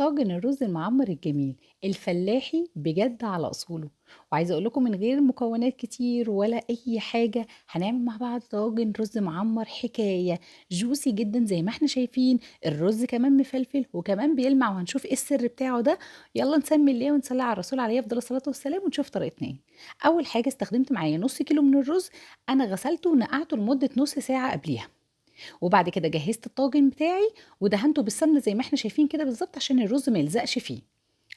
طاجن الرز المعمر الجميل الفلاحي بجد على اصوله. وعايزه اقول لكم من غير مكونات كتير ولا اي حاجه هنعمل مع بعض طاجن رز معمر حكايه جوسي جدا زي ما احنا شايفين. الرز كمان مفلفل وكمان بيلمع وهنشوف ايه السر بتاعه ده. يلا نسمي الله ونصلي على الرسول عليه افضل الصلاه والسلام ونشوف طريقتنا ايه. اول حاجه استخدمت معايا نص كيلو من الرز. انا غسلته ونقعته لمده نص ساعه قبليها. وبعد كده جهزت الطاجن بتاعي ودهنته بالسمنه زي ما احنا شايفين كده بالظبط عشان الرز ما يلزقش فيه،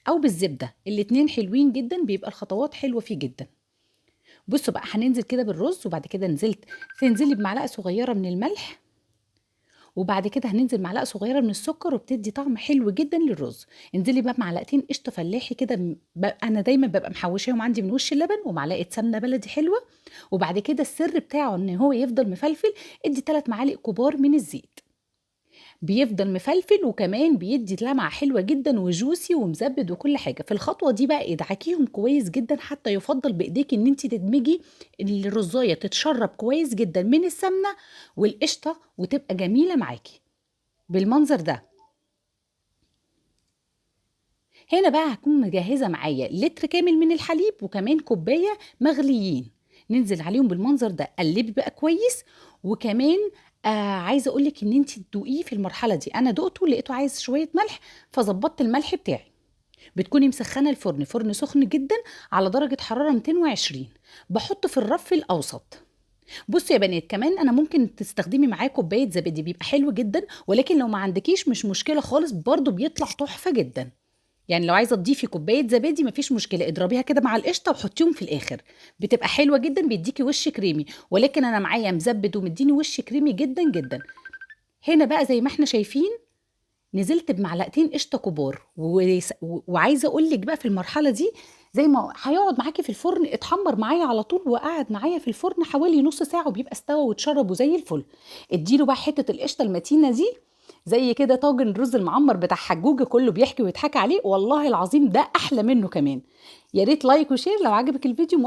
او بالزبده، الاتنين حلوين جدا، بيبقى الخطوات حلوه فيه جدا. بصوا بقى هننزل كده بالرز وبعد كده تنزلي بمعلقه صغيره من الملح، وبعد كده هننزل معلقه صغيره من السكر وبتدي طعم حلو جدا للرز. انزلي بقى معلقتين قشطه فلاحي كده انا دايما ببقى محوشاهم عندي من وش اللبن، ومعلقه سمنه بلدي حلوه. وبعد كده السر بتاعه ان هو يفضل مفلفل، ادي 3 معالق كبار من الزيت. بيفضل مفلفل وكمان بيدي لمعة حلوة جدا وجوسي ومزبد وكل حاجة. في الخطوة دي بقى ادعكيهم كويس جدا، حتى يفضل بايديك ان انت تدمجي الرزاية تتشرب كويس جدا من السمنة والقشطة وتبقى جميلة معاكي بالمنظر ده. هنا بقى هكون مجهزة معايا لتر كامل من الحليب وكمان كوباية مغليين، ننزل عليهم بالمنظر ده. قلبي بقى كويس. وكمان عايزه اقول لك ان انت تدوقيه في المرحله دي. انا دقته لقيته عايز شويه ملح فظبطت الملح بتاعي. بتكوني مسخنه الفرن، فرن سخن جدا على درجه حراره 220. بحطه في الرف الاوسط. بصي يا بنات، كمان انا ممكن تستخدمي معاه كوبايه زبادي بيبقى حلو جدا، ولكن لو ما عندكيش مش مشكله خالص، برضو بيطلع تحفه جدا. يعني لو عايزه تضيفي كوبايه زبادي مفيش مشكله، اضربيها كده مع القشطه وحطيهم في الاخر، بتبقى حلوه جدا، بيديكي وش كريمي. ولكن انا معايا مزبد ومديني وش كريمي جدا جدا. هنا بقى زي ما احنا شايفين نزلت بمعلقتين قشطه كبار وعايزه اقول لك بقى في المرحله دي زي ما هيقعد معاكي في الفرن اتحمر معايا على طول، وقعد معايا في الفرن حوالي نص ساعه وبيبقى استوى واتشرب وزي الفل. اديله بقى حته القشطه المتينه دي، زي كده طاجن الرز المعمر بتاع حجوجة كله بيحكي ويضحك عليه، والله العظيم ده احلى منه كمان. يا ريت لايك وشير لو عجبك الفيديو.